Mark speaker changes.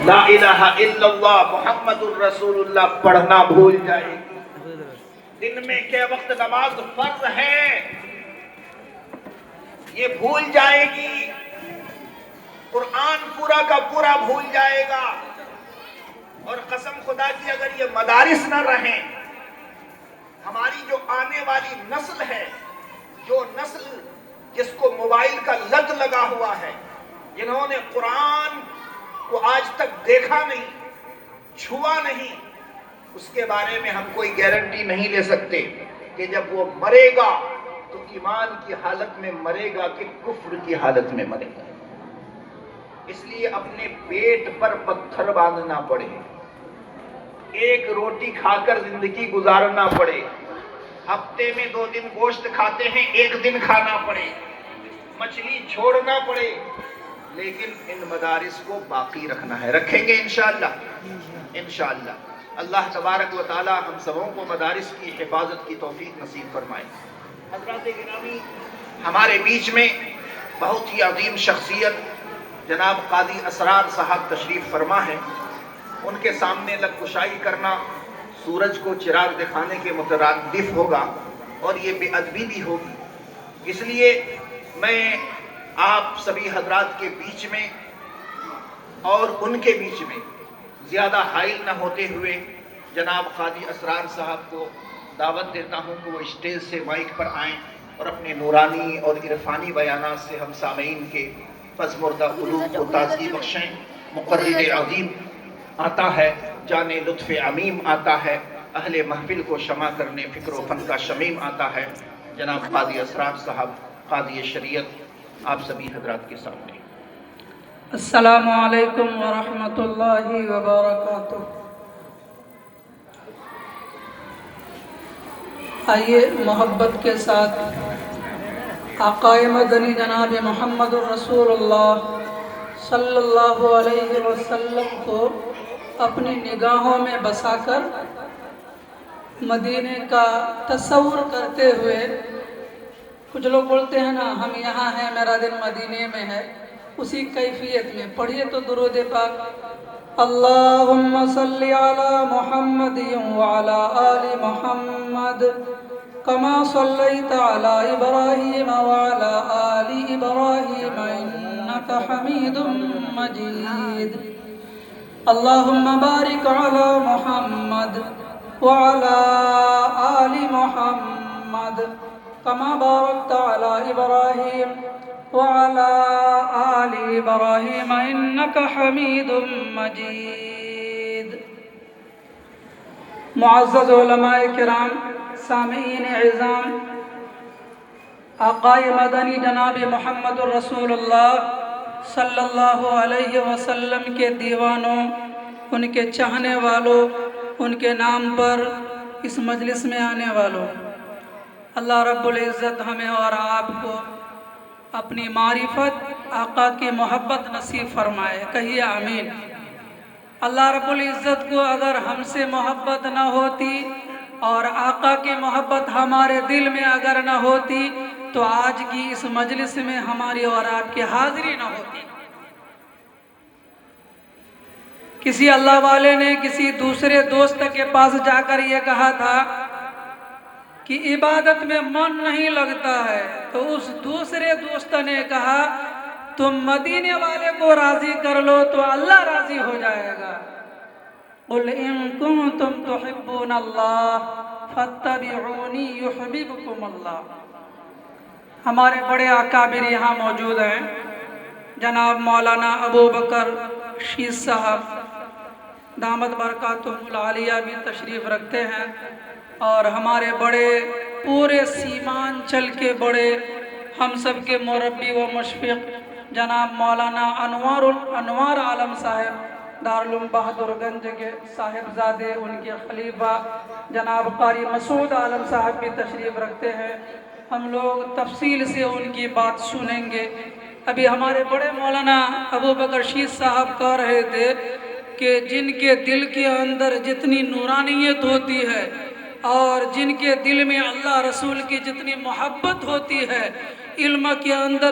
Speaker 1: لا الہ الا اللہ محمد الرسول اللہ پڑھنا بھول جائے گی، دن میں کے وقت نماز فرض ہے یہ بھول جائے گی، قرآن پورا کا پورا بھول جائے گا۔ اور قسم خدا کی اگر یہ مدارس نہ رہیں، ہماری جو آنے والی نسل ہے، جو نسل جس کو موبائل کا لت لگا ہوا ہے، جنہوں نے قرآن کو آج تک دیکھا نہیں، چھوا نہیں، اس کے بارے میں ہم کوئی گارنٹی نہیں لے سکتے کہ جب وہ مرے گا تو ایمان کی حالت میں مرے گا کہ کفر کی حالت میں مرے گا۔ اس لیے اپنے پیٹ پر پتھر باندھنا پڑے، ایک روٹی کھا کر زندگی گزارنا پڑے، ہفتے میں 2 دن گوشت کھاتے ہیں 1 دن کھانا پڑے، مچھلی چھوڑنا پڑے، لیکن ان مدارس کو باقی رکھنا ہے۔ رکھیں گے انشاءاللہ انشاءاللہ۔ اللہ تبارک و تعالی ہم سبوں کو مدارس کی حفاظت کی توفیق نصیب فرمائے۔ حضرات گرامی، ہمارے بیچ میں بہت ہی عظیم شخصیت جناب قاضی اسرار صاحب تشریف فرما ہے۔ ان کے سامنے لب کشائی کرنا سورج کو چراغ دکھانے کے مترادف ہوگا اور یہ بے ادبی بھی ہوگی، اس لیے میں آپ سبھی حضرات کے بیچ میں اور ان کے بیچ میں زیادہ حائل نہ ہوتے ہوئے جناب قاضی اسرار صاحب کو دعوت دیتا ہوں کہ وہ اسٹیج سے مائک پر آئیں اور اپنے نورانی اور عرفانی بیانات سے ہم سامعین کے پسمردہ قلوب کو تازگی بخشیں۔ مقرر عظیم آتا ہے، جانے لطف عمیم آتا ہے، اہل محفل کو شمع کرنے فکر و فن کا شمیم آتا ہے۔ جناب قاضی اسرار صاحب قاضی شریعت آپ سبھی حضرات کے سامنے۔
Speaker 2: السلام علیکم ورحمۃ اللہ وبرکاتہ۔ آئیے محبت کے ساتھ آقا مدنی جناب محمد الرسول اللہ صلی اللہ علیہ وسلم کو اپنی نگاہوں میں بسا کر مدینے کا تصور کرتے ہوئے، کچھ لوگ بولتے ہیں نا ہم یہاں ہیں میرا دل مدینے میں ہے، اسی کیفیت میں پڑھیے تو درود پاک۔ اللہم صلی علی محمد وعلی آل محمد کما صلیت علی ابراہیم وعلی آل ابراہیم انکا حمید مجید۔ اللہم بارک علی محمد وعلی آل محمد کما بارکت علی ابراہیم وعلی آل ابراہیم انکا حمید مجید۔ معزز علماء کرام، سامعین اعظام، آقا مدنی جناب محمد الرسول اللہ صلی اللہ علیہ وسلم کے دیوانوں، ان کے چاہنے والوں، ان کے نام پر اس مجلس میں آنے والوں، اللہ رب العزت ہمیں اور آپ کو اپنی معرفت آقا کی محبت نصیب فرمائے، کہیے آمین۔ اللہ رب العزت کو اگر ہم سے محبت نہ ہوتی اور آقا کی محبت ہمارے دل میں اگر نہ ہوتی تو آج کی اس مجلس میں ہماری اور آپ کی حاضری نہ ہوتی۔ کسی اللہ والے نے کسی دوسرے دوست کے پاس جا کر یہ کہا تھا کہ عبادت میں من نہیں لگتا ہے، تو اس دوسرے دوست نے کہا تم مدینے والے کو راضی کر لو تو اللہ راضی ہو جائے گا۔ قل ان کنتم تحبون اللہ فاتبعونی یحببکم اللہ۔ ہمارے بڑے اکابر یہاں موجود ہیں، جناب مولانا ابو بکر شیش صاحب دامت برکاتہم العالیہ بھی تشریف رکھتے ہیں، اور ہمارے بڑے پورے سیمانچل کے بڑے ہم سب کے مربی و مشفق جناب مولانا انوار عالم صاحب دارالعلوم بہادر گنج کے صاحبزادے، ان کے خلیفہ جناب قاری مسعود عالم صاحب بھی تشریف رکھتے ہیں۔ ہم لوگ تفصیل سے ان کی بات سنیں گے۔ ابھی ہمارے بڑے مولانا ابو بکر شیش صاحب کہہ رہے تھے کہ جن کے دل کے اندر جتنی نورانیت ہوتی ہے اور جن کے دل میں اللہ رسول کی جتنی محبت ہوتی ہے، علم کے اندر